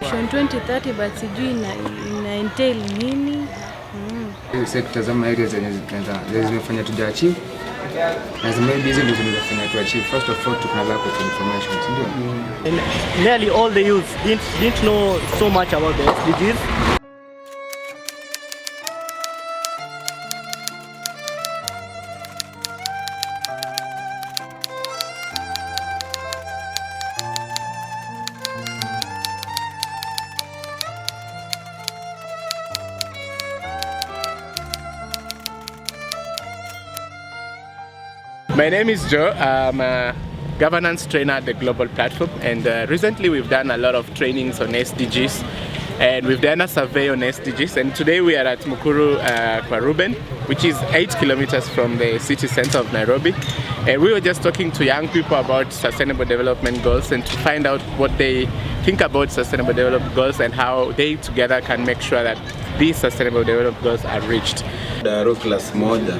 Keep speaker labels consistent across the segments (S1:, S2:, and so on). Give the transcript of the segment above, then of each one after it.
S1: Vision 2030 but sijui ina entail nini.
S2: Sasa tutazama areas zenye zimefanya tuja achieve. As maybe hizo ndio zimefanya tu achieve. First of all, tuna lack of information, ndio.
S3: Nearly all the youths didn't know so much about the SDGs.
S4: My name is Joe. I'm a governance trainer at the Global Platform, and recently we've done a lot of trainings on SDGs, and we've done a survey on SDGs, and today we are at Mukuru kwa Ruben, which is 8 kilometers from the city center of Nairobi, and we were just talking to young people about sustainable development goals and to find out what they think about sustainable development goals and how they together can make sure that these sustainable development goals are reached.
S5: Daro class moja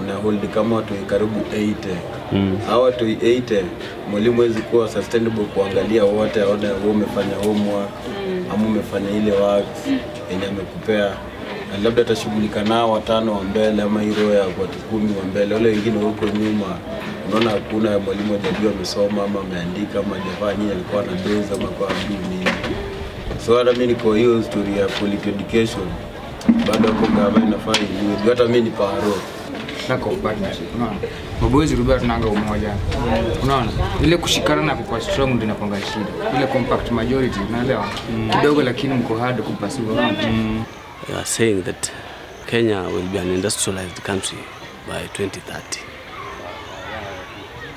S5: ina hold kama watu karibu 80. Hao watu 80 mwalimu wezi kuwa sustainable kuangalia wote, aone wewe umefanya homework ama umefanya ile works yenye amekupea, na labda atashughulika nao 5 wa mbele ama hilo ya watu 10 wa mbele. Wale wengine huko nyuma unaona hakuna mwalimu hajajua amesoma ama ameandika ama hajafanya nini, alikuwa na doza ama kwa nini. So hata mimi niko hiyo story ya quality education bado hapo gava inafaa iwe. Hata mimi ni paro
S2: lack of partnership. Unaona? Maboys rubia tunanga umoja. Unaona? Ile kushikana na kuwa strong ndio inapanga shida. Ile compact majority unaelewa? Kidogo lakini mko hard kupasua.
S6: They are saying that Kenya will be an industrialized country by 2030.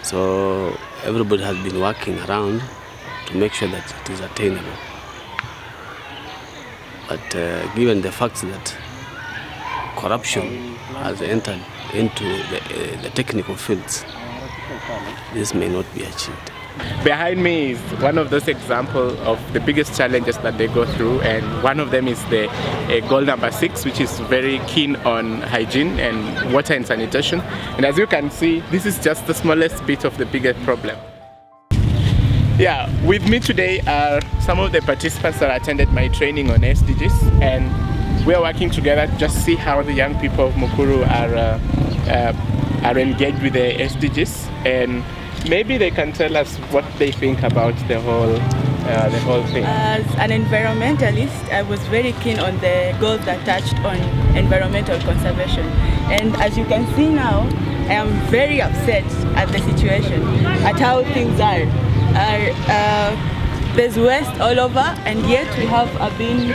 S6: So everybody has been working around to make sure that it is attainable. But given the fact that corruption has entered into the technical fields, this may not be achieved.
S4: Behind me is one of those examples of the biggest challenges that they go through, and one of them is the goal number 6, which is very keen on hygiene and water and sanitation. And as you can see, this is just the smallest bit of the biggest problem. Yeah, with me today are some of the participants that attended my training on SDGs, and we are working together to just see how the young people of Mukuru are engaged with the SDGs, and maybe they can tell us what they think about the whole thing.
S1: As an environmentalist, I was very keen on the goals that touched on environmental conservation, and as you can see now, I am very upset at the situation, at how things are. There's waste all over, and yet we have a bin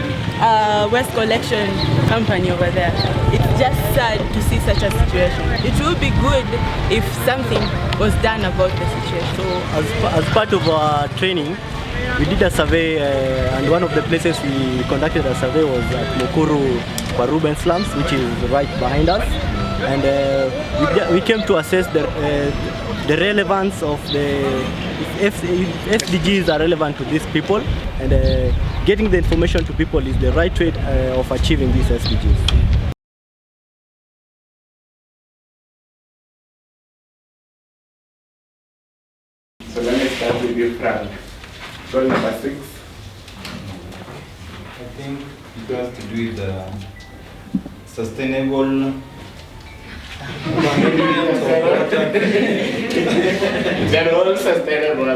S1: waste collection company over there. It's just sad to see such a situation. It would be good if something was done about the situation.
S3: So as part of our training, we did a survey, and one of the places we conducted a survey was at Mukuru kwa Ruben slums, which is right behind us. And we came to assess the relevance of if SDGs are relevant to these people, and getting the information to people is the right way of achieving these SDGs.
S4: So let me start with you, Frank. Goal number 6.
S7: I think it has to do with the sustainable
S4: They're all sustainable.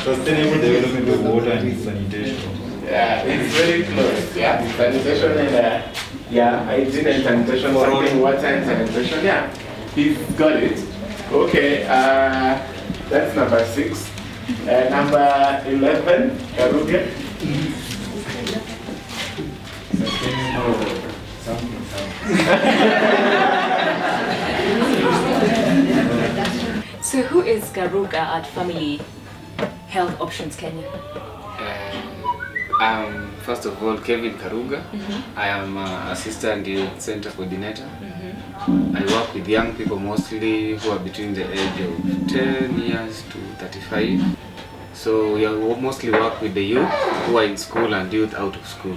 S7: Sustainable development of water and sanitation.
S4: Yeah, it's very close. Yeah, sanitation and hygiene and sanitation, something water and sanitation. Yeah, he's got it. Okay, that's number 6. Number 11, Karuga.
S7: Sustainable something.
S8: So who is Karuga at Family Health Options Kenya?
S9: I'm first of all Kevin Karuga. I am Assistant Youth Center Coordinator. I work with young people mostly who are between the age of 10 years to 35. So we mostly work with the youth who are in school and youth out of school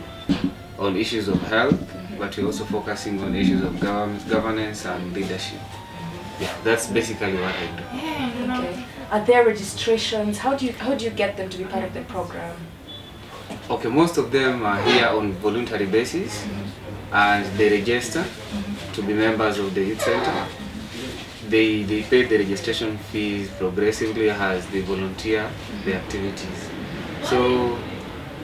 S9: on issues of health, but we're also focusing on issues of governance and leadership. Yeah, that's basically what I do.
S8: Okay. Are there registrations? How do you get them to be part of the program?
S9: Okay, most of them are here on voluntary basis, and they register to be members of the youth center. They pay the registration fees progressively as they volunteer the activities. So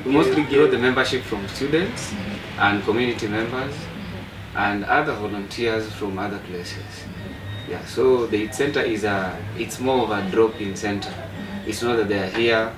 S9: we mostly get the membership from students and community members and other volunteers from other places. Yeah, so the youth center it's more of a drop-in center. It's not that they are here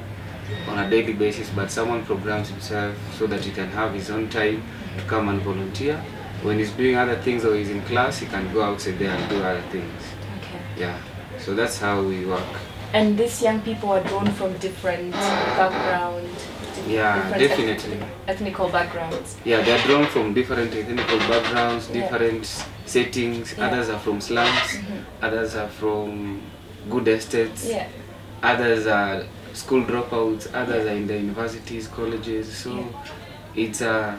S9: on a daily basis, but someone programs himself so that he can have his own time to come and volunteer. When he's doing other things or he's in class, he can go outside there and do other things.
S8: Okay.
S9: Yeah, so that's how we work.
S8: And these young people are drawn from different backgrounds.
S9: Yeah, definitely.
S8: Ethnical backgrounds.
S9: Yeah, they're drawn from different ethnical backgrounds, different settings.
S8: Yeah.
S9: Others are from slums, others are from good estates, others are school dropouts, others are in the universities, colleges. So it's a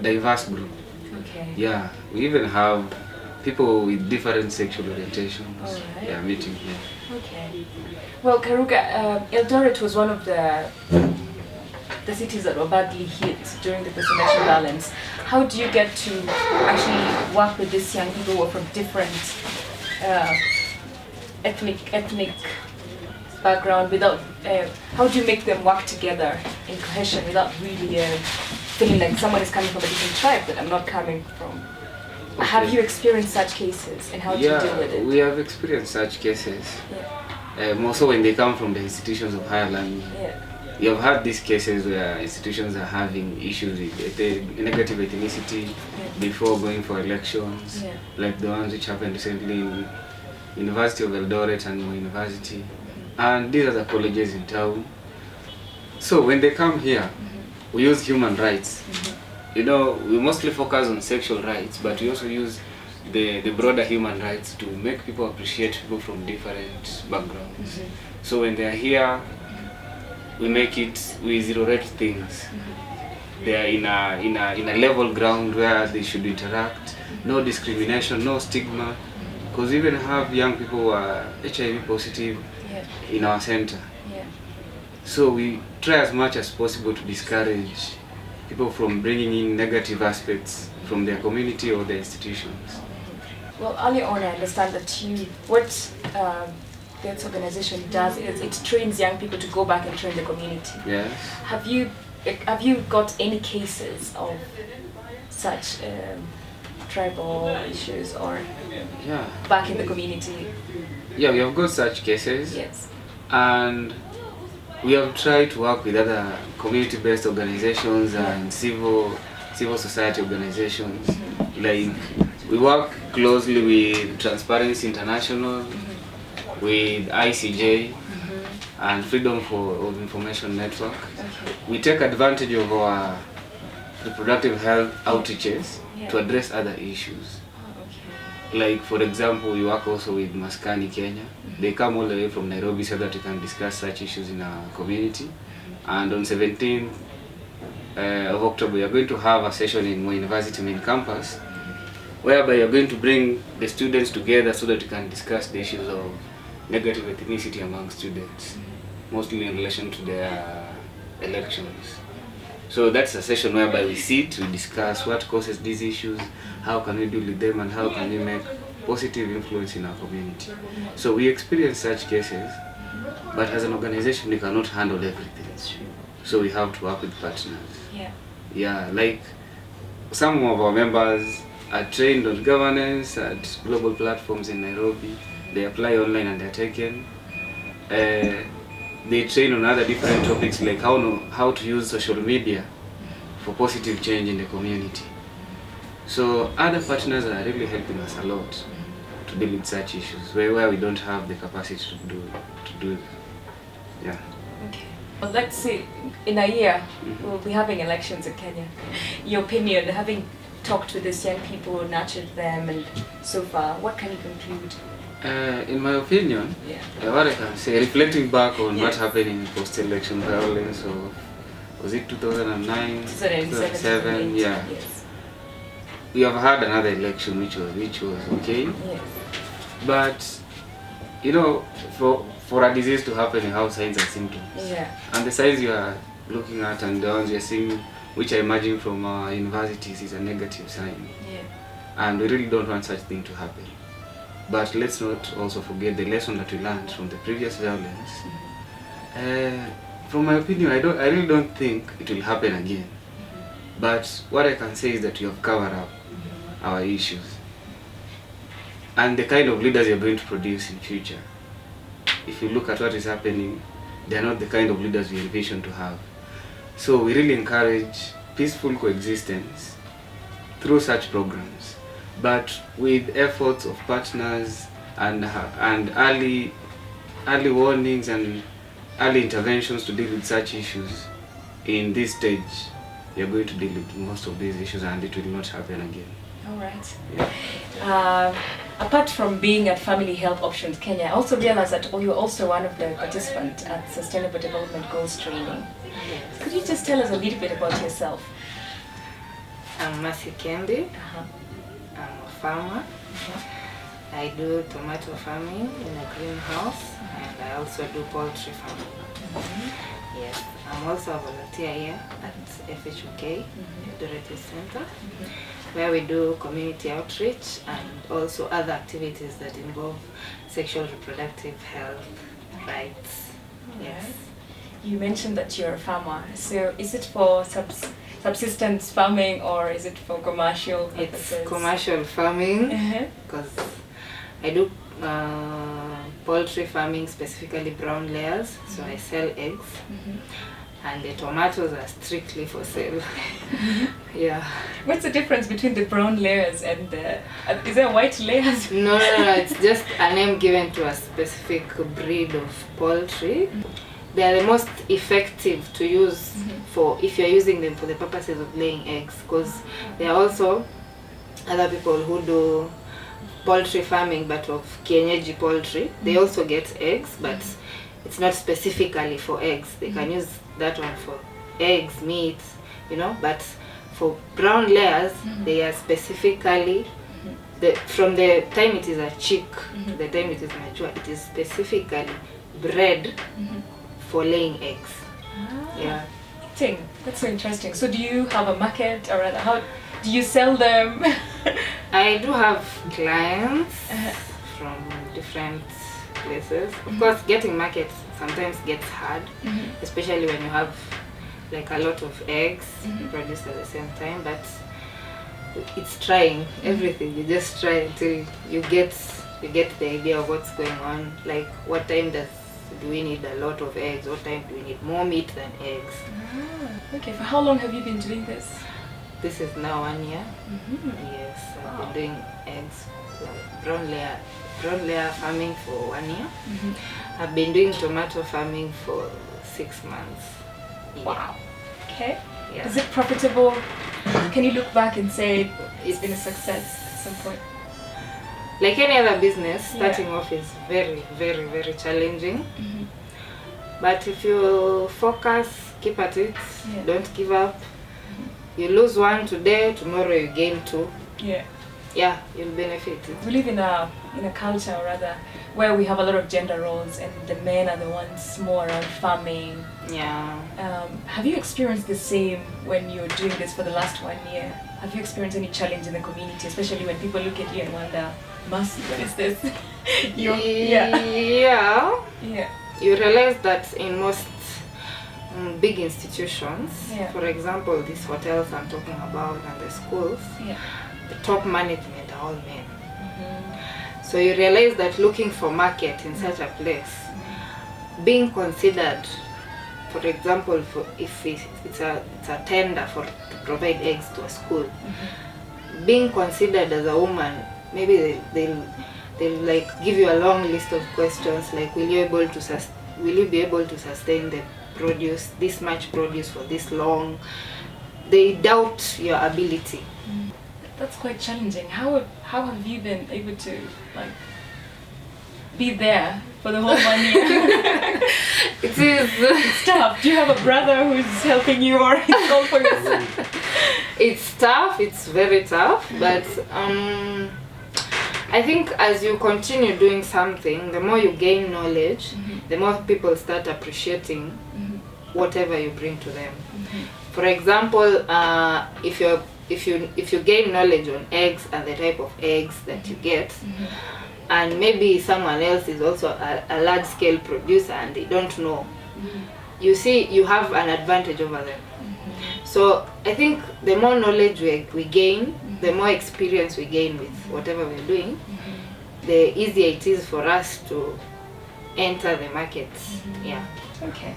S9: diverse group.
S8: Okay.
S9: Yeah, we even have people with different sexual orientations.
S8: Alright.
S9: Yeah, meeting here.
S8: Okay. Well, Karuga, Eldoret was one of the cities that were badly hit during the post-election violence. How do you get to actually work with these young people who are from different ethnic background without, how do you make them work together in cohesion without really feeling like someone is coming from a different tribe that I'm not coming from?
S9: Okay.
S8: Have you experienced such cases and how do you deal with it?
S9: We have experienced such cases. More so when they come from the institutions of higher learning. You have had these cases where institutions are having issues with negative ethnicity before going for elections, like the ones which happened recently in University of Eldoret and Moi University. And these are the colleges in town. So when they come here, we use human rights. You know, we mostly focus on sexual rights, but we also use the broader human rights to make people appreciate people from different backgrounds. So when they are here, we make it, we zero rate things. They are in a level ground where they should interact. No discrimination, no stigma. Because we even have young people who are HIV positive in our center. So we try as much as possible to discourage people from bringing in negative aspects from their community or their institutions.
S8: Well, early on I understand that what this organization does is it trains young people to go back and train the community.
S9: Yes.
S8: Have you got any cases of such tribal issues or back in the community?
S9: Yeah, we have got such cases.
S8: Yes.
S9: And we have tried to work with other community-based organizations and civil society organizations. Like we work closely with Transparency International, with ICJ, and Freedom of Information Network. We take advantage of our reproductive health outreaches to address other issues. Like for example, we work also with Maskani Kenya. They come all the way from Nairobi so that we can discuss such issues in our community. And on 17th of October, we are going to have a session in Moi University main campus, whereby we are going to bring the students together so that we can discuss the issues of negative ethnicity among students, mostly in relation to their elections. So that's a session whereby we sit, we discuss what causes these issues, how can we deal with them, and how can we make positive influence in our community. So we experience such cases, but as an organization we cannot handle everything. So we have to work with partners. Yeah, like some of our members are trained on governance at global platforms in Nairobi. They apply online and they're taken. They train on other different topics like how to use social media for positive change in the community. So other partners are really helping us a lot to deal with such issues where we don't have the capacity to do. Yeah.
S8: Okay. Well, let's say in a year we'll be having elections in Kenya. Your opinion, having talked with these young people, nurtured them, and so far, what can you conclude?
S9: In my opinion, what I can say, reflecting back on what happened in post-election violence, or was it 2009, 2007? Yeah.
S8: Yes.
S9: We have had another election which was okay.
S8: Yes.
S9: But you know, for a disease to happen, you have signs and symptoms.
S8: Yeah.
S9: And the signs you are looking at, and the ones we are seeing, which are emerging from universities, is a negative sign.
S8: Yeah.
S9: And we really don't want such thing to happen. But let's not also forget the lesson that we learned from the previous violence. From my opinion, I really don't think it will happen again. But what I can say is that we have covered up our issues. And the kind of leaders you're going to produce in future, if you look at what is happening, they're not the kind of leaders we envision to have. So we really encourage peaceful coexistence through such programs, but with efforts of partners and early warnings and early interventions to deal with such issues. In this stage, you're going to deal with most of these issues, and it will not happen again.
S8: All right.
S9: Yeah.
S8: Apart from being at Family Health Options Kenya, I also realized that you're also one of the participants at Sustainable Development Goals training. Could you just tell us a little bit about yourself?
S10: I'm Mercy Kendi. I'm a farmer. I do tomato farming in a greenhouse, and I also do poultry farming. Yes, I'm also a volunteer here at FHUK, Eldoret Youth Center, where we do community outreach and also other activities that involve sexual reproductive health rights. Yes.
S8: You mentioned that you're a farmer. So is it for subsistence farming or is it for commercial purposes?
S10: It's commercial farming because I do poultry farming, specifically brown layers. So I sell eggs. And the tomatoes are strictly for sale. Yeah.
S8: What's the difference between the brown layers and the... is there white layers?
S10: No, it's just a name given to a specific breed of poultry. They are the most effective to use for if you're using them for the purposes of laying eggs, because there are also other people who do poultry farming but of kienyeji poultry. They also get eggs, but it's not specifically for eggs. They can use that one for eggs, meat, you know, but for brown layers, they are specifically, from the time it is a chick to the time it is mature, it is specifically bred for laying eggs. Yeah.
S8: That's so interesting. So do you have a market, or rather, how do you sell them?
S10: I do have clients from different places. Of course, getting markets sometimes gets hard, especially when you have like a lot of eggs produced at the same time, but it's trying everything. You just try until you get the idea of what's going on, like what time do we need a lot of eggs, what time do we need more meat than eggs.
S8: Okay, for how long have you been doing this?
S10: This is now 1 year. Yes, I've been doing eggs, brown layer farming for 1 year. I've been doing tomato farming for 6 months.
S8: Wow. Okay.
S10: Yeah.
S8: Is it profitable? Can you look back and say it's been a success at some point?
S10: Like any other business, starting off is very, very, very challenging. But if you focus, keep at it, don't give up. You lose one today, tomorrow you gain two. Yeah, you'll benefit.
S8: We live in a culture, or rather, where we have a lot of gender roles, and the men are the ones more around farming.
S10: Yeah.
S8: Have you experienced the same when you're doing this for the last 1 year? Have you experienced any challenge in the community, especially when people look at you and wonder, Mercy, what is this?
S10: Yeah. You realize that in most big institutions, for example, these hotels I'm talking about and the schools, the top management are all men. So you realize that looking for market in such a place, being considered, for example, if it's a tender to provide eggs to a school, being considered as a woman, maybe they'll like give you a long list of questions like, will you be able to sustain the produce, this much produce for this long? They doubt your ability.
S8: That's quite challenging. How have you been able to be there for the whole 1 year?
S10: It's
S8: tough. Do you have a brother who's helping you, or it's all for yourself?
S10: It's tough. It's very tough. But I think as you continue doing something, the more you gain knowledge, the more people start appreciating whatever you bring to them. For example, if you gain knowledge on eggs and the type of eggs that you get, and maybe someone else is also a large-scale producer and they don't know, you see, you have an advantage over them. So I think the more knowledge we gain, the more experience we gain with whatever we're doing, the easier it is for us to enter the markets. Yeah.
S8: Okay.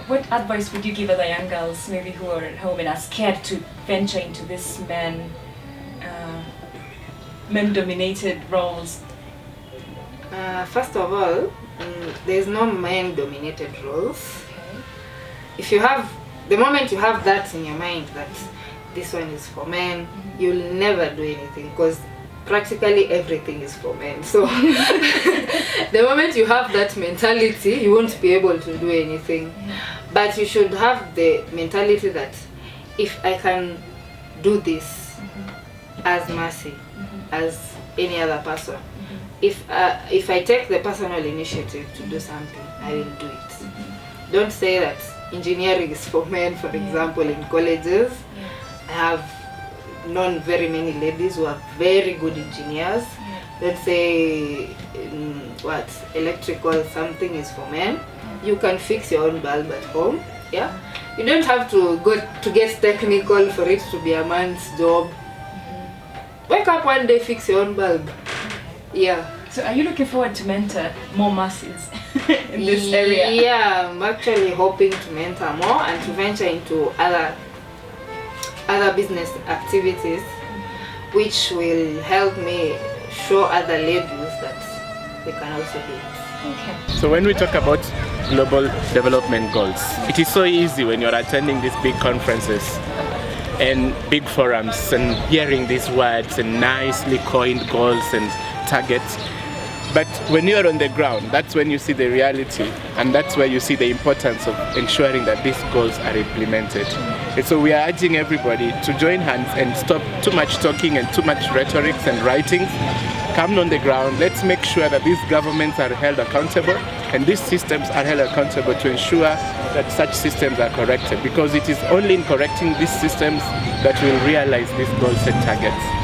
S8: What advice would you give other young girls, maybe who are at home and are scared to venture into this men-dominated roles?
S10: First of all, there's no men-dominated roles. If you have, the moment you have that in your mind that this one is for men, you'll never do anything, because practically everything is for men. So the moment you have that mentality, you won't be able to do anything. But you should have the mentality that if I can do this as Mercy, as any other person, if I take the personal initiative to do something, I will do it. Don't say that engineering is for men. For example, in colleges, I have known very many ladies who are very good engineers. Let's say electrical something is for men. You can fix your own bulb at home. Yeah, you don't have to go to get technical for it to be a man's job. Wake up one day, fix your own bulb. Yeah.
S8: So are you looking forward to mentor more masses in this area?
S10: Yeah, I'm actually hoping to mentor more and to venture into other business activities, which will help me show other ladies that they can also do it.
S8: Okay.
S4: So when we talk about global development goals, it is so easy when you're attending these big conferences and big forums and hearing these words and nicely coined goals and targets. But when you're on the ground, that's when you see the reality, and that's where you see the importance of ensuring that these goals are implemented. And so we are urging everybody to join hands and stop too much talking and too much rhetoric and writings. Come on the ground, let's make sure that these governments are held accountable and these systems are held accountable to ensure that such systems are corrected, because it is only in correcting these systems that we'll realize these goals and targets.